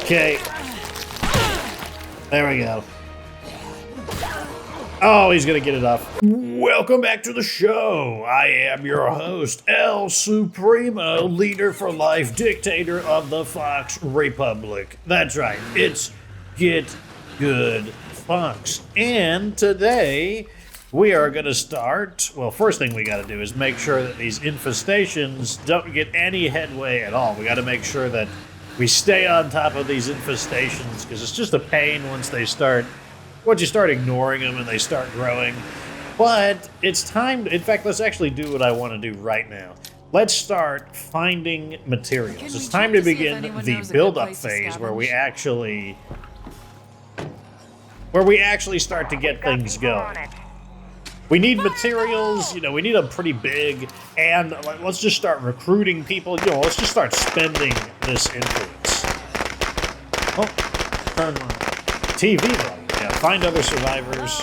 Okay. There we go. Oh, he's gonna get it off. Welcome back to the show. I am your host, El Supremo, leader for life, dictator of the Fox Republic. That's right, it's Get Good Fox. And today, we are gonna start, well, first thing we gotta do is make sure that these infestations don't get any headway at all. We gotta make sure that we stay on top of these infestations, because it's just a pain once you start ignoring them and they start growing. But it's time to, in fact, let's actually do what I want to do right now. Let's start finding materials. It's time to begin the build-up phase where we actually start to get things going. We need materials, we need them pretty big, and let's just start recruiting people. Let's just start spending this influence. Oh, turn my TV volume. Yeah, find other survivors.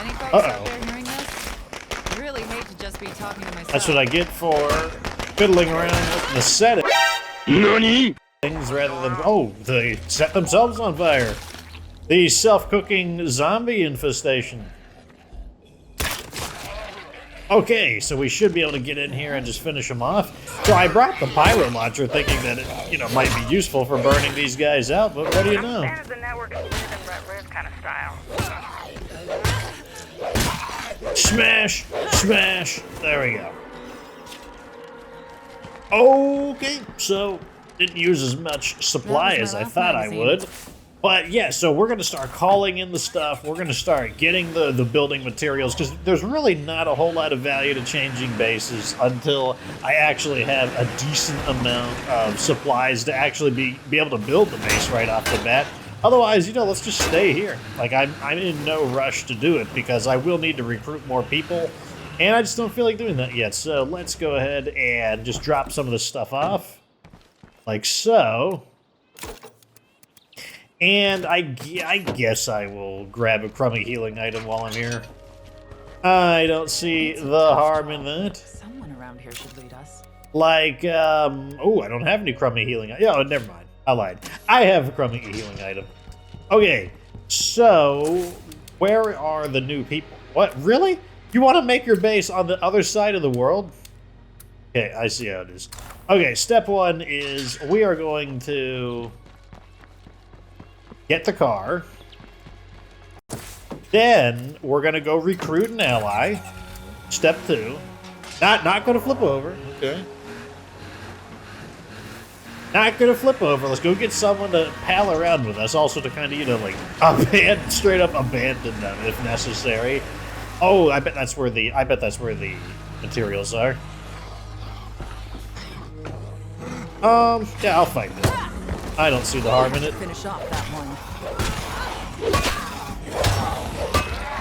Any folks out there hearing this? I really hate to just be talking to myself. That's what I get for fiddling around with the setting. NANI? Things rather than, they set themselves on fire. The self-cooking zombie infestation. Okay, so we should be able to get in here and just finish them off. So I brought the pyro launcher thinking that it, might be useful for burning these guys out, but what do you know? Smash! Smash! There we go. Okay, so didn't use as much supply as I thought I would. But yeah, so we're going to start calling in the stuff. We're going to start getting the building materials, because there's really not a whole lot of value to changing bases until I actually have a decent amount of supplies to actually be able to build the base right off the bat. Otherwise, let's just stay here. Like, I'm in no rush to do it, because I will need to recruit more people, and I just don't feel like doing that yet. So let's go ahead and just drop some of this stuff off, like so. And I guess I will grab a crummy healing item while I'm here. I don't see the harm in that. Someone around here should lead us. Like, I don't have any crummy healing. Oh, never mind. I lied. I have a crummy healing item. Okay, so where are the new people? What, really? You want to make your base on the other side of the world? Okay, I see how it is. Okay, step one is we are going to get the car. Then we're gonna go recruit an ally. Step two. Not gonna flip over. Okay. Not gonna flip over. Let's go get someone to pal around with us. Also to kind of, straight up abandon them if necessary. Oh, I bet that's where the materials are. Yeah, I'll fight them. I don't see the harm in it. Finish off that one.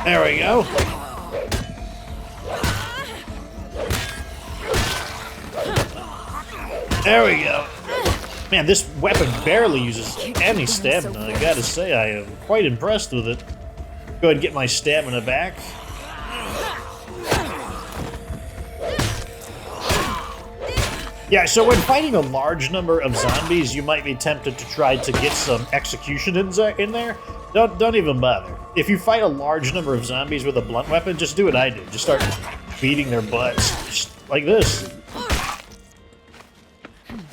There we go. There we go. Man, this weapon barely uses any stamina. I gotta say, I am quite impressed with it. Go ahead and get my stamina back. Yeah, so when fighting a large number of zombies, you might be tempted to try to get some execution in there. Don't even bother. If you fight a large number of zombies with a blunt weapon, just do what I did. Just start beating their butts, just like this.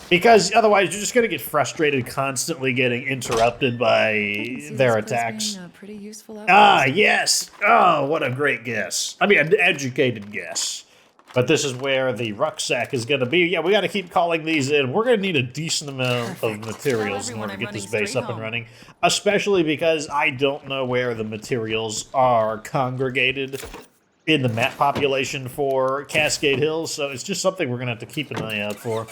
Because otherwise, you're just gonna get frustrated constantly getting interrupted by their attacks. Pretty useful yes! Oh, what a great guess. I mean, an educated guess. But this is where the rucksack is going to be. Yeah, we got to keep calling these in. We're going to need a decent amount of materials in order to get this base up and running. Especially because I don't know where the materials are congregated in the map population for Cascade Hills. So it's just something we're going to have to keep an eye out for.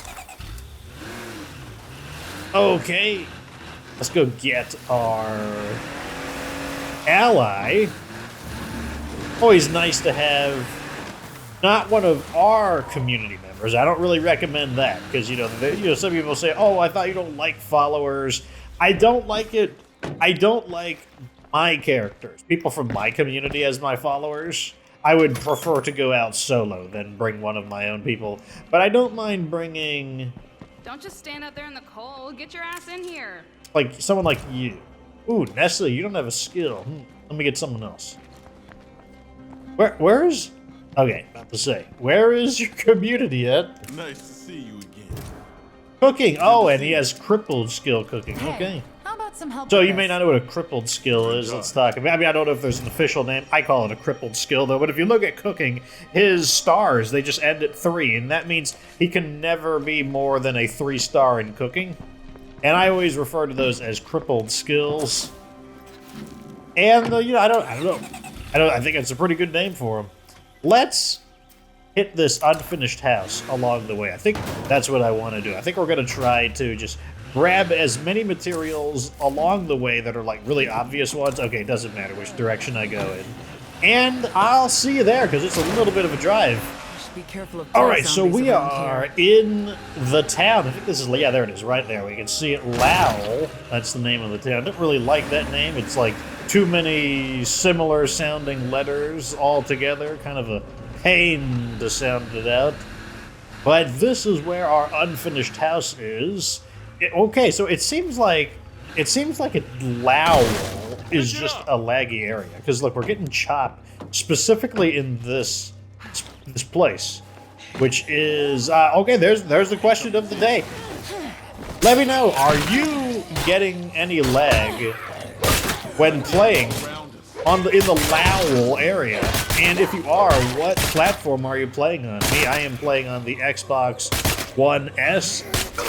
Okay. Let's go get our ally. Always nice to have not one of our community members. I don't really recommend that because some people say, "Oh, I thought you don't like followers." I don't like it. I don't like my characters, people from my community as my followers. I would prefer to go out solo than bring one of my own people. But I don't mind bringing Don't just stand out there in the cold. Get your ass in here. Like someone like you. Ooh, Nessa, you don't have a skill. Let me get someone else. Where is... Okay, about to say. Where is your community at? Nice to see you again. Cooking. Oh, and he has crippled skill cooking. Hey, Okay. how about some help So with you may this? not know what a crippled skill is. Let's talk about. I mean, I don't know if there's an official name. I call it a crippled skill, though. But if you look at cooking, his stars, they just end at 3, and that means he can never be more than a 3-star in cooking. And I always refer to those as crippled skills. And you know, I don't know. I think it's a pretty good name for him. Let's hit this unfinished house along the way. I think that's what I want to do. I think we're going to try to just grab as many materials along the way that are like really obvious ones. Okay, it doesn't matter which direction I go in. And I'll see you there because it's a little bit of a drive. Should be careful of All dead right, so zombies we around are here. in the town. I think this is, yeah, there it is, right there. We can see it, Lowl. That's the name of the town. I don't really like that name. It's like too many similar sounding letters all together. Kind of a pain to sound it out. But this is where our unfinished house is. Okay, so it seems like Lowl is just a laggy area. Because look, we're getting chopped specifically in this place, which is okay. There's the question of the day. Let me know: are you getting any lag when playing in the Lowl area? And if you are, what platform are you playing on? Me, I am playing on the Xbox One S,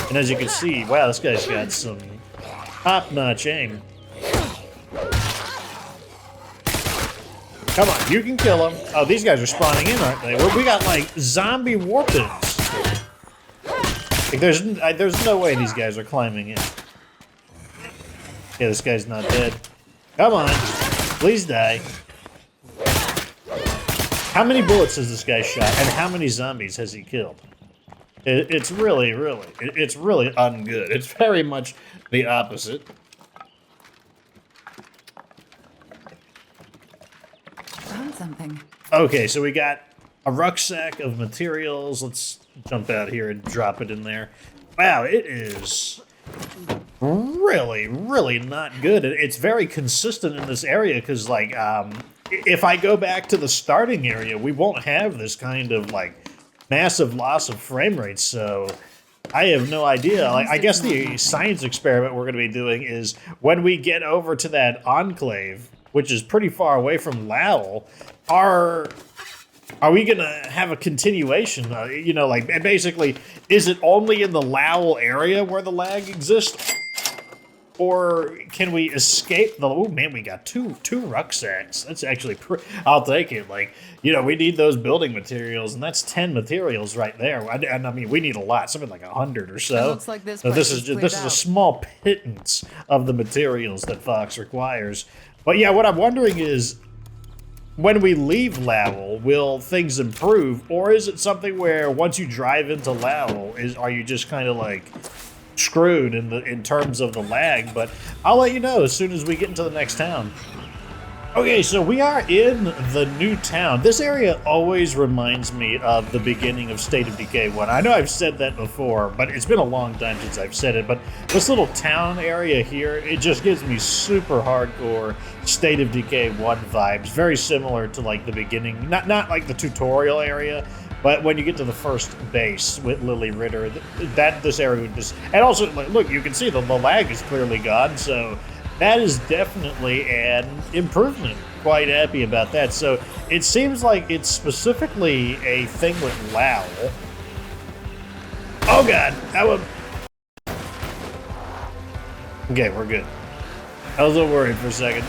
and as you can see, wow, this guy's got some top-notch aim. Come on, you can kill them. Oh, these guys are spawning in, aren't they? We got like zombie warpins. Like, there's no way these guys are climbing in. Yeah, this guy's not dead. Come on, please die. How many bullets has this guy shot, and how many zombies has he killed? It's really ungood. It's very much the opposite. Found something. Okay, so we got a rucksack of materials. Let's jump out here and drop it in there. Wow, it is really not good. It's very consistent in this area because, like, if I go back to the starting area, we won't have this kind of, like, massive loss of frame rate, so I have no idea. Like, I guess the science experiment we're going to be doing is when we get over to that enclave, which is pretty far away from Lowl, are we going to have a continuation? You know, like, basically, is it only in the Lowl area where the lag exists? Or can we escape the... Oh, man, we got two rucksacks. That's actually... I'll take it. Like, you know, we need those building materials, and that's 10 materials right there. And I mean, we need a lot, something like 100 or so. It looks like this So place this is is a small pittance of the materials that Fox requires. But yeah, what I'm wondering is, when we leave Lowl, will things improve? Or is it something where once you drive into Lowl, are you just kind of like... screwed in terms of the lag? But I'll let you know as soon as we get into the next town. Okay, so we are in the new town. This area always reminds me of the beginning of State of Decay 1. I know I've said that before, but it's been a long time since I've said it. But this little town area here, it just gives me super hardcore State of Decay 1 vibes. Very similar to like the beginning, not like the tutorial area, but when you get to the first base with Lily Ritter, this area would just... And also, look, you can see the lag is clearly gone, so that is definitely an improvement. Quite happy about that. So it seems like it's specifically a thing with Lowl. Oh god, okay, we're good. I was a little worried for a second.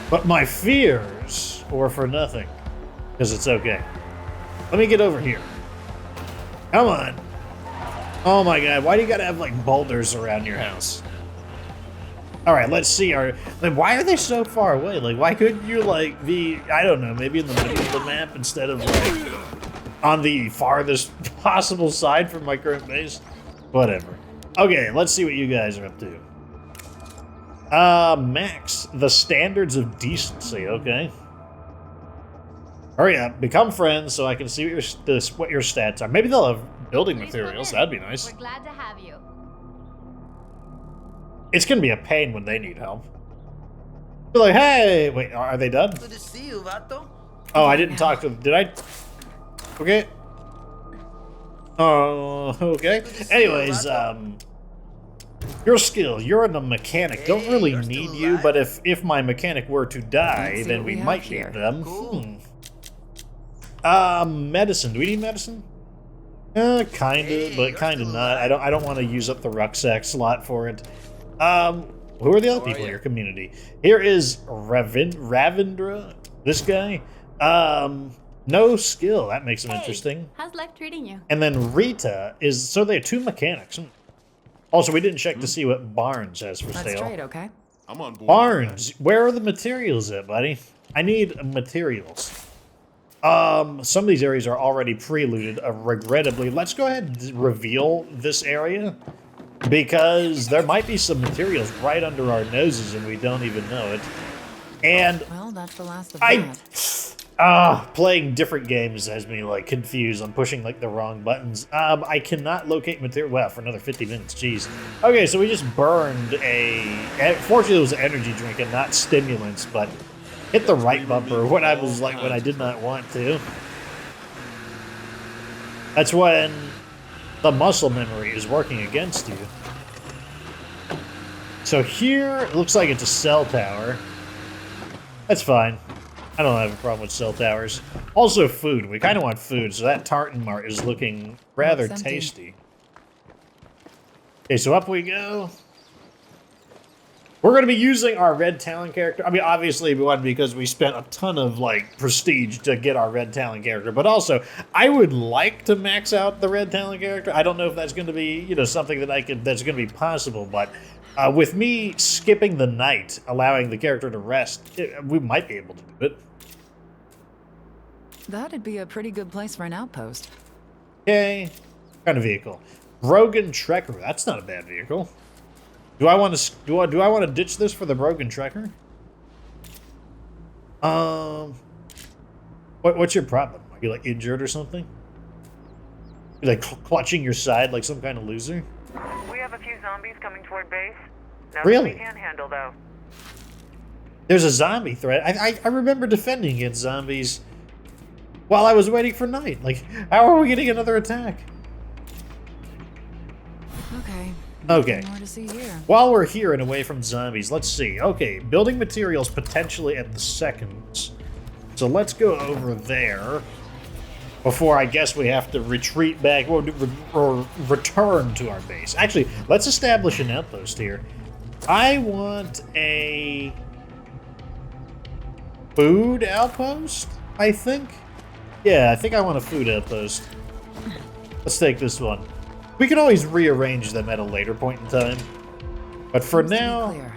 But my fears were for nothing. Because it's okay. Let me get over here. Come on. Oh my god, why do you gotta have like boulders around your house? Alright, let's see. Why are they so far away? Like, why couldn't you like be, I don't know, maybe in the middle of the map instead of like on the farthest possible side from my current base? Whatever. Okay, let's see what you guys are up to. Max, the standards of decency, okay. Hurry up, become friends so I can see what your stats are. Maybe they'll have building Please materials. come in. That'd be nice. We're glad to have you. It's gonna be a pain when they need help. Be like, hey, wait, are they done? Good to see you, Vato. Oh, I didn't talk to them. Did I? Okay. Oh, okay. Anyways, your skill, you're a mechanic. Don't really you're need still you, alive? but if my mechanic were to die, Let's see then what we we have might here. need them. Cool. Medicine. Do we need medicine? Kinda, Hey, but you're kinda still not. alive. I don't want to use up the rucksack slot for it. Who are the other How are people in ya? your community? Here is Ravindra. This guy. No skill. That makes him Hey, interesting. how's life treating you? And then Rita is, so they have 2 mechanics. Also, we didn't check to see what Barnes has for Let's sale. trade, okay? I'm on board. Barnes, where are the materials at, buddy? I need materials. Some of these areas are already pre-looted, regrettably. Let's go ahead and reveal this area, because there might be some materials right under our noses and we don't even know it. And Well, that's the last of I, that. playing different games has me like confused. I'm pushing like the wrong buttons. I cannot locate material. Well, for another 50 minutes, jeez. Okay, so we just burned fortunately it was an energy drink and not stimulants, but hit the right bumper when I was like when I did not want to. That's when the muscle memory is working against you. So here it looks like it's a cell tower. That's fine. I don't have a problem with cell towers. Also food. We kind of want food, so that tartan mart is looking rather It's empty. tasty. Okay, so up we go. We're going to be using our red talent character. I mean, obviously, one, because we spent a ton of, like, prestige to get our red talent character. But also, I would like to max out the red talent character. I don't know if that's going to be, you know, something that that's going to be possible. But with me skipping the night, allowing the character to rest, we might be able to do it. That'd be a pretty good place for an outpost. Okay. What kind of vehicle? Brogan Trekker. That's not a bad vehicle. Do I want to do I want to ditch this for the Brogan Trekker? What's your problem? Are you like injured or something? You like clutching your side like some kind of loser? We have a few zombies coming toward base. Nothing Really? we can't handle, though. There's a zombie threat. I remember defending against zombies while I was waiting for night. Like, how are we getting another attack? Okay. Okay. Nothing more to see here. While we're here and away from zombies, let's see. Okay, building materials potentially at the seconds. So let's go over there before I guess we have to retreat back or return to our base. Actually, let's establish an outpost here. I want a food outpost, I think. Yeah, I think I want a food outpost. Let's take this one. We can always rearrange them at a later point in time. But for Seems to be now, clear.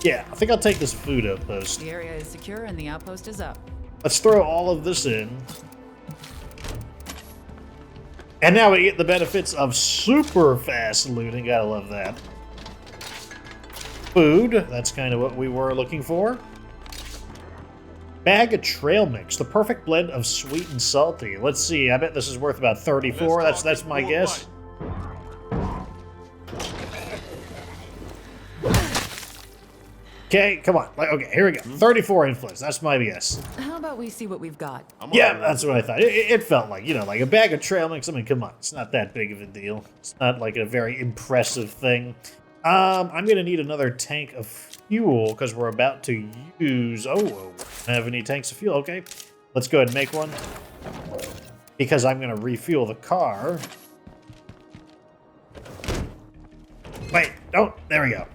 yeah, I think I'll take this food outpost. The area is secure and the outpost is up. Let's throw all of this in. And now we get the benefits of super fast looting. Gotta love that. Food, that's kind of what we were looking for. Bag of trail mix, the perfect blend of sweet and salty. Let's see, I bet this is worth about 34. That's my guess. Okay, come on. Okay, here we go. 34 influence. That's my guess. How about we see what we've got? Yeah, that's what I thought. It felt like, you know, like a bag of trail mix. I mean, come on. It's not that big of a deal. It's not like a very impressive thing. I'm going to need another tank of fuel because we're about to use... Oh, don't have any tanks of fuel. Okay, let's go ahead and make one. Because I'm going to refuel the car. Wait, don't. There we go.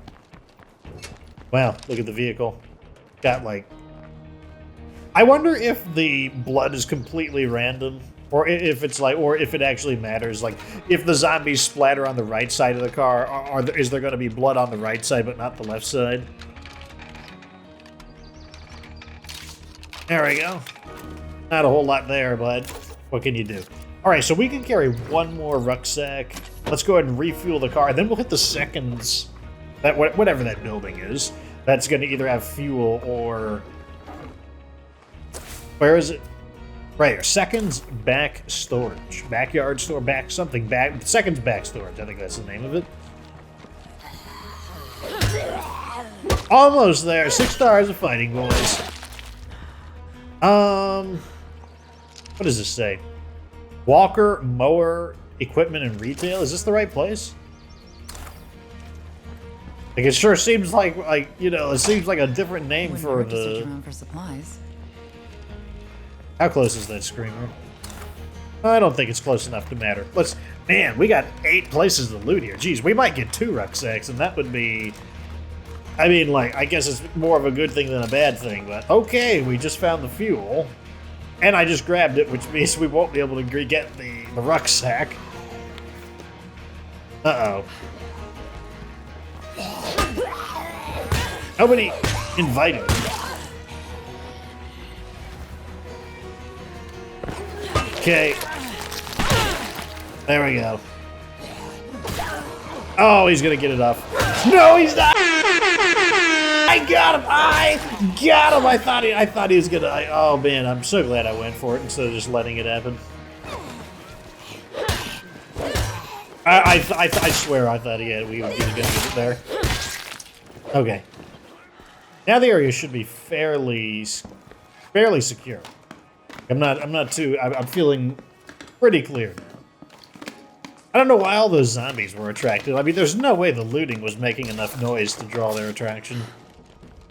Wow, look at the vehicle. Got like... I wonder if the blood is completely random, or if it's like, or if it actually matters. Like, if the zombies splatter on the right side of the car, is there going to be blood on the right side but not the left side? There we go. Not a whole lot there, but what can you do? All right, so we can carry one more rucksack. Let's go ahead and refuel the car, and then we'll hit the seconds. That whatever that building is, that's going to either have fuel or... Where is it? Right here, seconds back storage. Backyard store, back something back. Seconds back storage, I think that's the name of it. Almost there. 6 stars of fighting, boys. What does this say? Walker, mower, equipment, and retail. Is this the right place? Like, it sure seems like you know, it seems like a different name for the. For supplies. How close is that screamer? I don't think it's close enough to matter. Man, we got 8 places to loot here. Jeez, we might get 2 rucksacks, and that would be. I mean, like, I guess it's more of a good thing than a bad thing, but okay, we just found the fuel, and I just grabbed it, which means we won't be able to get the rucksack. Uh-oh. Nobody invited me. Okay. There we go. Oh, he's gonna get it off. No, he's not! I got him! I got him! I thought he was gonna. Oh man, I'm so glad I went for it instead of just letting it happen. I swear I thought he was gonna get it there. Okay. Now the area should be fairly secure. I'm feeling pretty clear now. I don't know why all those zombies were attracted. I mean, there's no way the looting was making enough noise to draw their attraction.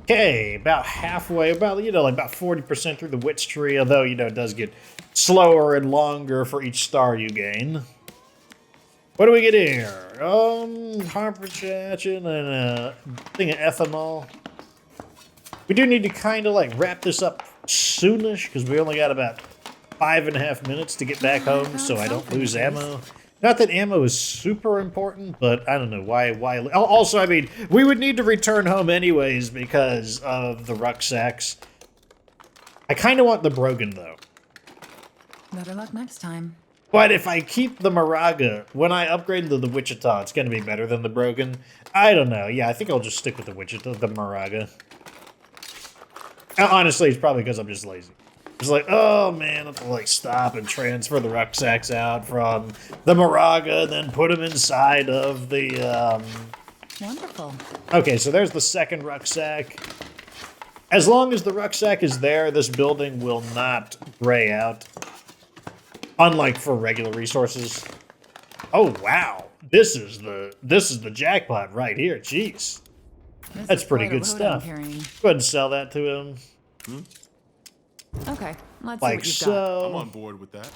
Okay, about halfway, about 40% through the witch tree, although, you know, it does get slower and longer for each star you gain. What do we get here? Harper Chatchin and a thing of ethanol. We do need to kind of, like, wrap this up soonish, because we only got about 5.5 minutes to get back home, so I don't lose ammo. Not that ammo is super important, but I don't know why. Also, I mean, we would need to return home anyways because of the rucksacks. I kind of want the Brogan, though. Better luck next time. But if I keep the Moraga, when I upgrade to the Wichita, it's going to be better than the Brogan. I don't know. Yeah, I think I'll just stick with the Wichita, the Moraga. Honestly, it's probably because I'm just lazy. It's like, oh man, I have to like stop and transfer the rucksacks out from the Moraga, and then put them inside of the. Wonderful. Okay, so there's the second rucksack. As long as the rucksack is there, this building will not gray out. Unlike for regular resources. Oh wow, this is the jackpot right here. Jeez. That's pretty good stuff. Go ahead and sell that to him. Okay, let's like see what you've got. I'm on board with that.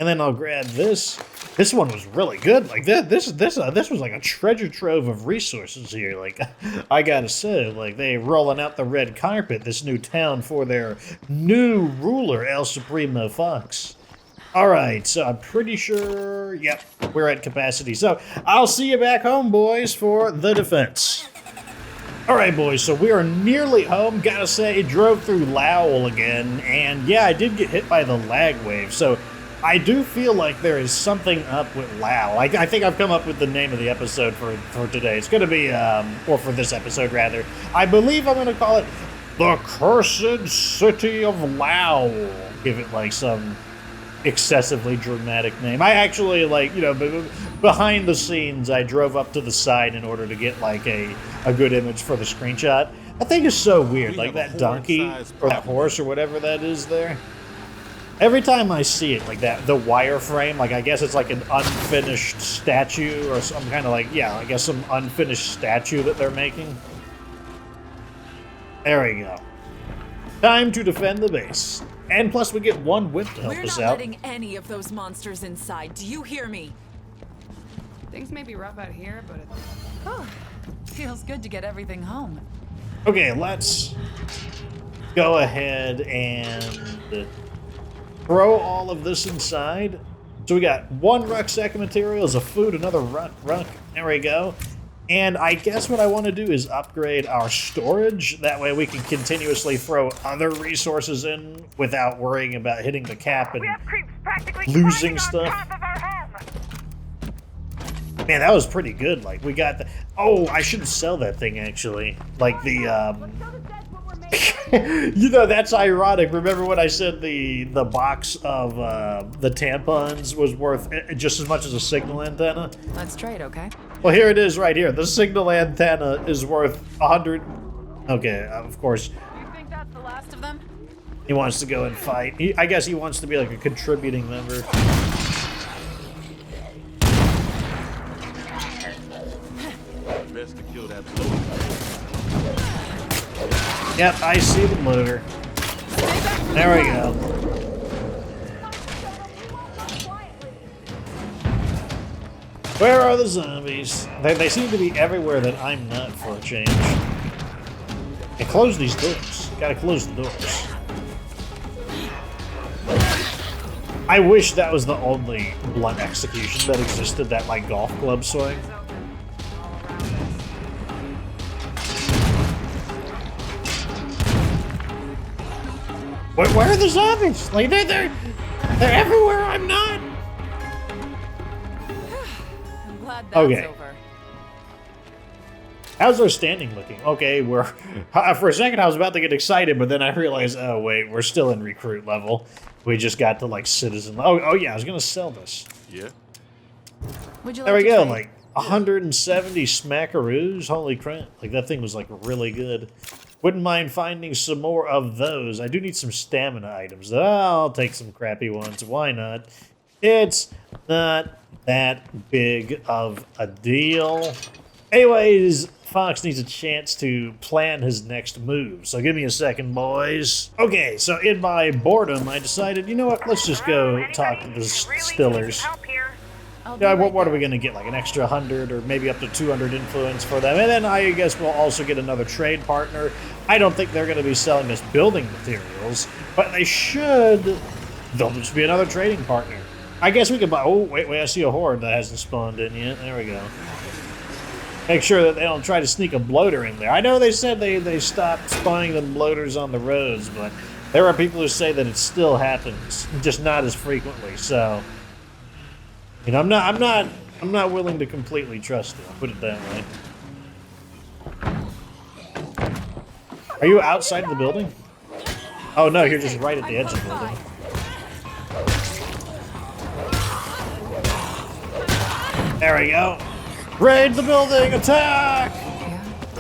And then I'll grab this. This one was really good. Like this was like a treasure trove of resources here. Like I gotta say, like they rolling out the red carpet. This new town for their new ruler, El Supremo Fox. All right, so I'm pretty sure. Yep, we're at capacity. So I'll see you back home, boys, for the defense. All right, boys, so we are nearly home. Gotta say, drove through Lowl again, and yeah, I did get hit by the lag wave, so I do feel like there is something up with Lowl. I think I've come up with the name of the episode for today. It's gonna be, or for this episode, rather. I believe I'm gonna call it The Cursed City of Lowl. Give it, like, some excessively dramatic name. I actually, like, you know, behind the scenes, I drove up to the side in order to get, like, a good image for the screenshot. That thing is so weird, like that donkey, or that horse, or whatever that is there. Every time I see it, like that, the wireframe, like I guess it's like an unfinished statue, or some kind of like, yeah, I guess some unfinished statue that they're making. There we go. Time to defend the base. And plus we get one whip to help us out. We're not letting any of those monsters inside. Do you hear me? Things may be rough out here, but Oh, feels good to get everything home. Okay, let's go ahead and throw all of this inside. So we got one rucksack of materials, a food, another ruck. There we go. And I guess what I want to do is upgrade our storage. That way we can continuously throw other resources in without worrying about hitting the cap and losing stuff. Man, that was pretty good. Like, we got the... Oh, I should sell that thing, actually. Like, the, You know, that's ironic. Remember when I said the box of the tampons was worth just as much as a signal antenna? Let's trade, okay? Well, here it is right here. The signal antenna is worth 100. Okay, of course. You think that's the last of them? He wants to go and fight. I guess he wants to be like a contributing member. Best to kill that bloater. Yep, I see the bloater. There we go. Where are the zombies? They seem to be everywhere that I'm not for a change. Hey, close these doors. Gotta close the doors. I wish that was the only blunt execution that existed, that like golf club swing. Where are the zombies? Like they're everywhere. I'm not. I'm glad that's Okay. over. How's our standing looking? Okay, we're for a second I was about to get excited, but then I realized, oh wait, we're still in recruit level. We just got to like citizen. Oh yeah, I was gonna sell this. Yeah. Would you like There we to go, trade? like 170 smackaroos. Holy crap! Like that thing was like really good. Wouldn't mind finding some more of those. I do need some stamina items. I'll take some crappy ones. Why not? It's not that big of a deal. Anyways, Fox needs a chance to plan his next move. So give me a second, boys. Okay, so in my boredom, I decided, you know what? Let's just go talk to the Stillers. I'll be Yeah, right what are there. we going to get? Like an extra 100 or maybe up to 200 influence for them. And then I guess we'll also get another trade partner. I don't think they're going to be selling us building materials, but they should. There'll just be another trading partner. I guess we could buy. Oh, wait, I see a horde that hasn't spawned in yet. There we go. Make sure that they don't try to sneak a bloater in there. I know they said they stopped spawning the bloaters on the roads, but there are people who say that it still happens, just not as frequently. So, you know, I'm not willing to completely trust it. I'll put it that way. Are you outside of the building? Oh no, you're just right at the edge of the building. There we go. Raid the building, attack!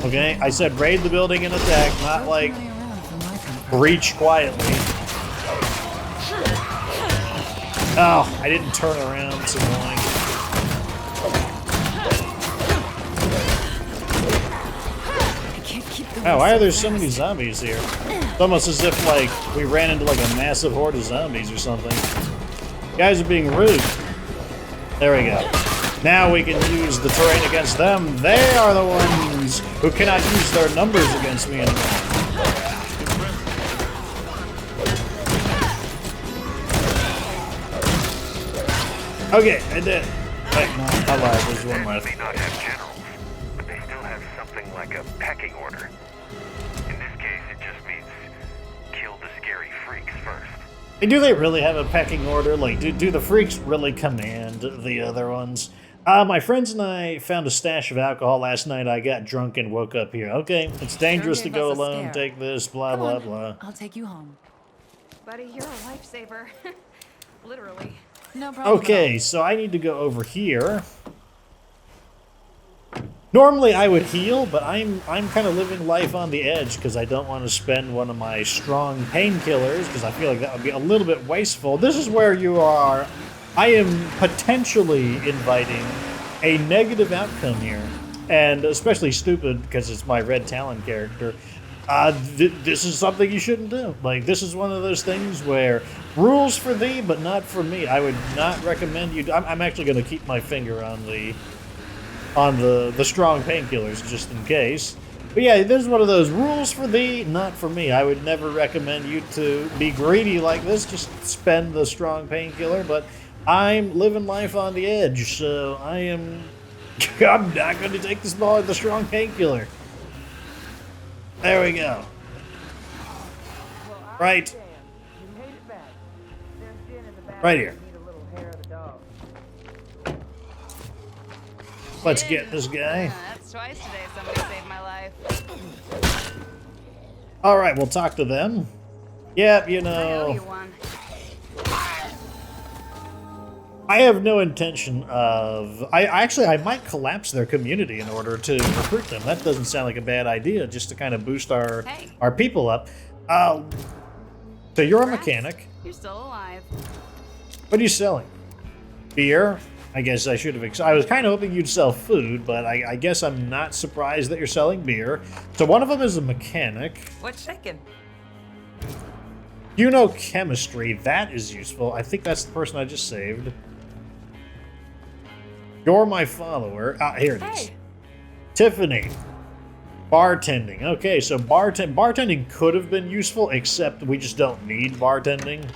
Okay, I said raid the building and attack, not like breach quietly. Oh, I didn't turn around. It's annoying. Oh, why are there so many zombies here? It's almost as if, like, we ran into, like, a massive horde of zombies or something. You guys are being rude. There we go. Now we can use the terrain against them. They are the ones who cannot use their numbers against me anymore. Okay, I did. Wait, no, I lied. There's one left. May not have generals, but they still have something like a pecking order. In this case, it just means kill the scary freaks first. Hey, do they really have a pecking order? Like, do the freaks really command the other ones? My friends and I found a stash of alcohol last night. I got drunk and woke up here. Okay, it's dangerous to gave go us a alone. scare. Take this, blah, Come blah, on, blah. I'll take you home. Buddy, you're a lifesaver. Literally. No problem. Okay, so I need to go over here. Normally I would heal, but I'm kind of living life on the edge because I don't want to spend one of my strong painkillers because I feel like that would be a little bit wasteful. This is where you are. I am potentially inviting a negative outcome here, and especially stupid because it's my Red Talon character. This is something you shouldn't do. Like, this is one of those things where rules for thee, but not for me. I would not recommend you. I'm actually going to keep my finger on the strong painkillers just in case. But yeah, this is one of those rules for thee, not for me. I would never recommend you to be greedy like this. Just spend the strong painkiller. But I'm living life on the edge, so I'm not going to take the strong painkiller. There we go. Right. Right here. Let's get this guy. That's twice today somebody saved my life. All right, we'll talk to them. Yep, you I owe know, you one. I have no intention of. I might collapse their community in order to recruit them. That doesn't sound like a bad idea, just to kind of boost our people up. So you're a mechanic. You're still alive. What are you selling? Beer? I guess I should have. I was kind of hoping you'd sell food, but I guess I'm not surprised that you're selling beer. So one of them is a mechanic. What's shaking? You know chemistry. That is useful. I think that's the person I just saved. You're my follower. Ah, here it is. Hey. Tiffany. Bartending. Okay, so bartending could have been useful, except we just don't need bartending.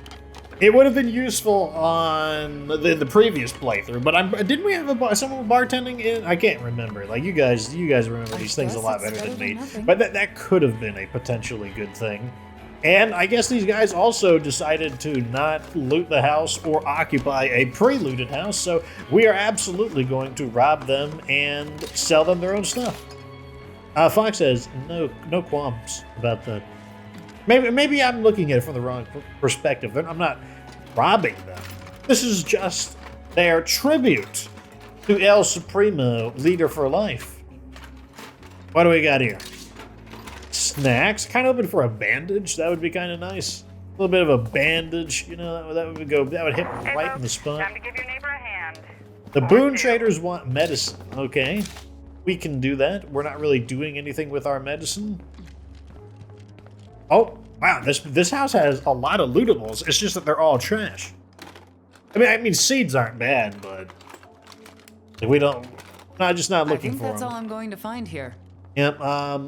It would have been useful on the previous playthrough, but didn't we have someone with bartending in? I can't remember. Like you guys remember these things a lot better than me. But that could have been a potentially good thing. And I guess these guys also decided to not loot the house or occupy a pre-looted house, so we are absolutely going to rob them and sell them their own stuff. Fox says, no qualms about that. Maybe I'm looking at it from the wrong perspective. I'm not robbing them. This is just their tribute to El Supremo, leader for life. What do we got here? Snacks. Kind of hoping for a bandage. That would be kind of nice. A little bit of a bandage. You know, that would hit right in the spot. Time to give your neighbor a hand. The boon traders want medicine. Okay. We can do that. We're not really doing anything with our medicine. Oh, wow. This house has a lot of lootables. It's just that they're all trash. I mean, seeds aren't bad, but we don't. No, just not looking for them. I think that's all I'm going to find here. Yep.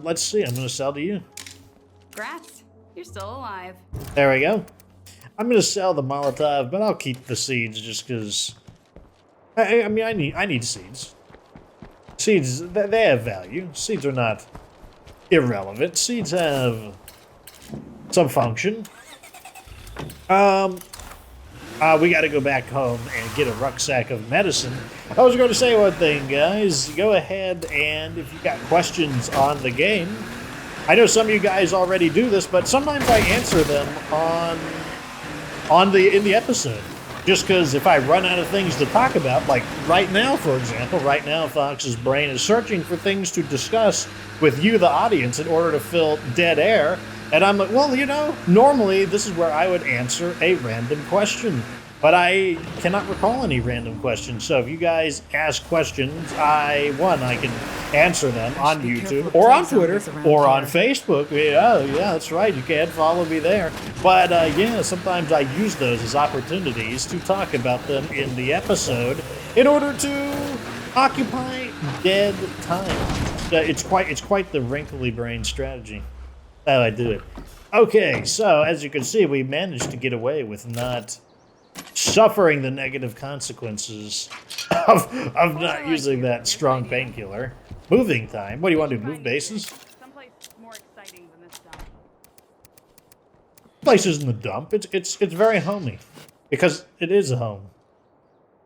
Let's see. I'm going to sell to you. Congrats. You're still alive. There we go. I'm going to sell the Molotov, but I'll keep the seeds just because. I mean, I need seeds. Seeds, they have value. Seeds are not irrelevant. Seeds have some function. We got to go back home and get a rucksack of medicine. I was going to say one thing, guys. Go ahead and if you got questions on the game, I know some of you guys already do this, but sometimes I answer them in the episode. Just because if I run out of things to talk about, like right now, for example, right now Fox's brain is searching for things to discuss with you, the audience, in order to fill dead air. And I'm like, well, you know, normally this is where I would answer a random question. But I cannot recall any random questions. So if you guys ask questions, I can answer them on YouTube or on Twitter or on Facebook. Yeah, that's right. You can follow me there. But yeah, sometimes I use those as opportunities to talk about them in the episode in order to occupy dead time. It's quite the wrinkly brain strategy. That's how I do it. Okay, so as you can see, we managed to get away with not suffering the negative consequences of not using that strong painkiller. Moving time. What do you want to do? Move bases? Someplace more exciting than this dump. Place isn't the dump. It's very homey because it is a home.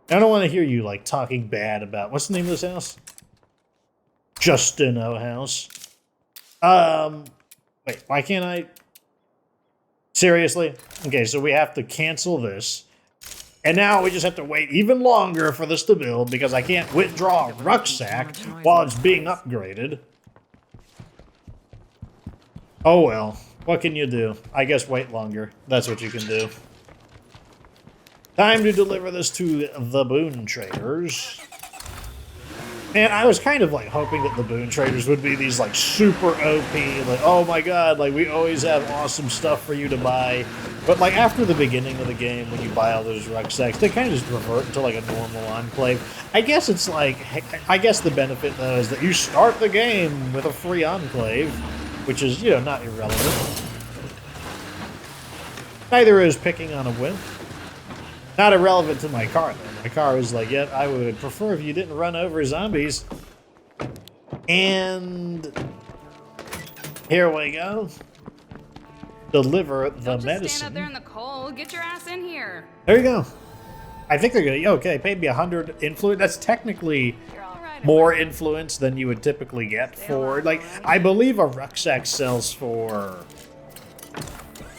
I don't want to hear you like talking bad about what's the name of this house? Justino House. Wait, why can't I? Seriously? Okay, so we have to cancel this. And now we just have to wait even longer for this to build because I can't withdraw a rucksack while it's being upgraded. Oh well, what can you do? I guess wait longer. That's what you can do. Time to deliver this to the boon traders. And I was kind of like hoping that the boon traders would be these like super OP, like, oh my god, like we always have awesome stuff for you to buy. But like after the beginning of the game, when you buy all those rucksacks, they kind of just revert into like a normal enclave. I guess it's like, I guess the benefit though is that you start the game with a free enclave, which is, you know, not irrelevant. Neither is picking on a whip. Not irrelevant to my car though. My car was like, yep, I would prefer if you didn't run over zombies. And here we go. Deliver the Don't medicine. Just stand out there in the cold. Get your ass in here. There you go. I think they're gonna. Okay, paid me 100 influence. That's technically You're all right. more influence than you would typically get for. Like, I believe a rucksack sells for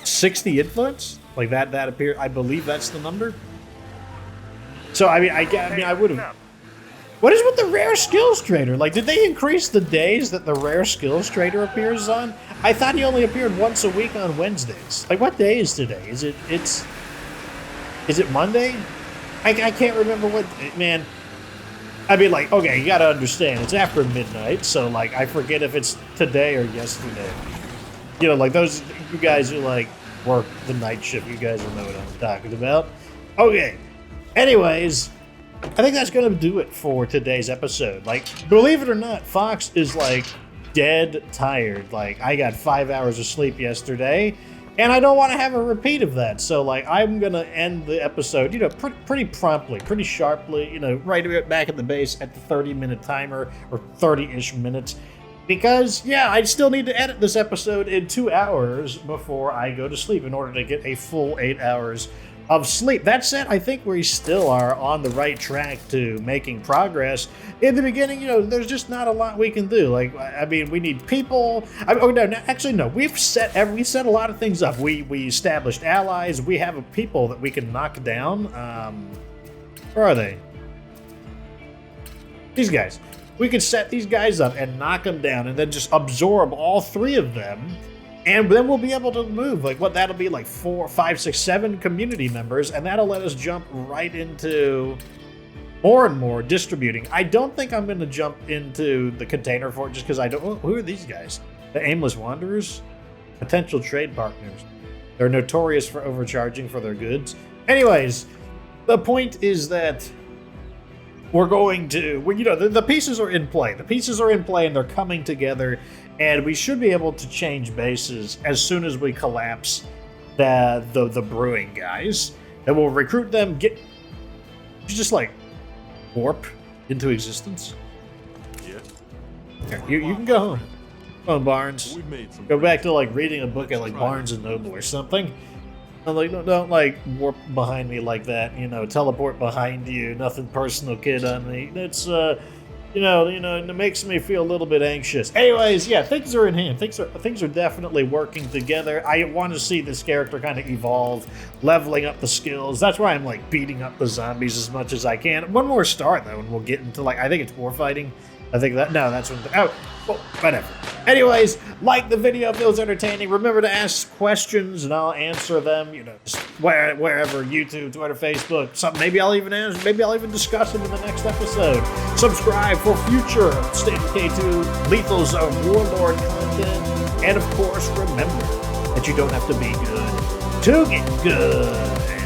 60 influence? Like that appear, I believe that's the number. So I mean I would have. What is with the rare skills trader? Like, did they increase the days that the rare skills trader appears on? I thought he only appeared once a week on Wednesdays. Like, what day is today? Is it Monday? I can't remember what, man. I mean, like, okay, you gotta understand, it's after midnight, so, like, I forget if it's today or yesterday. You know, like, those, you guys who, like, work the night shift, you guys will know what I'm talking about. Okay, anyways, I think that's going to do it for today's episode. Like, believe it or not, Fox is, like, dead tired. Like, I got 5 hours of sleep yesterday, and I don't want to have a repeat of that. So, like, I'm going to end the episode, you know, pretty promptly, pretty sharply, you know, right back at the base at the 30-minute timer, or 30-ish minutes. Because, yeah, I still need to edit this episode in 2 hours before I go to sleep in order to get a full 8 hours of sleep. That said, I think we still are on the right track to making progress. In the beginning, you know, there's just not a lot we can do. Like, I mean, we need people. No. We've set a lot of things up. We established allies. We have people that we can knock down. Where are they? These guys. We can set these guys up and knock them down, and then just absorb all 3 of them. And then we'll be able to move, like, what that'll be, like 4, 5, 6, 7 community members, and that'll let us jump right into more and more distributing. I don't think I'm going to jump into the container fort just because I don't. Who are these guys? The aimless wanderers? Potential trade partners. They're notorious for overcharging for their goods. Anyways, the point is that we're going to, well, you know, the pieces are in play. The pieces are in play, and they're coming together. And we should be able to change bases as soon as we collapse the brewing guys. And we'll recruit them, just like warp into existence. Yeah. Here, you can go home. Come on, Barnes. We made some Go back to like reading a book at like Barnes and Noble or something. I'm like, don't like warp behind me like that. You know, teleport behind you. Nothing personal, kid, on me. That's you know, it makes me feel a little bit anxious. Anyways, yeah, things are in hand. Things are definitely working together. I want to see this character kind of evolve, leveling up the skills. That's why I'm like beating up the zombies as much as I can. One more star though, and we'll get into like, I think it's war fighting. I think that, no, that's when, oh, well, whatever. Anyways, like the video if it was entertaining. Remember to ask questions and I'll answer them, you know, just wherever, YouTube, Twitter, Facebook, something. Maybe I'll even discuss them in the next episode. Subscribe for future State of K2 Lethal Zone Warlord content. And of course, remember that you don't have to be good to get good.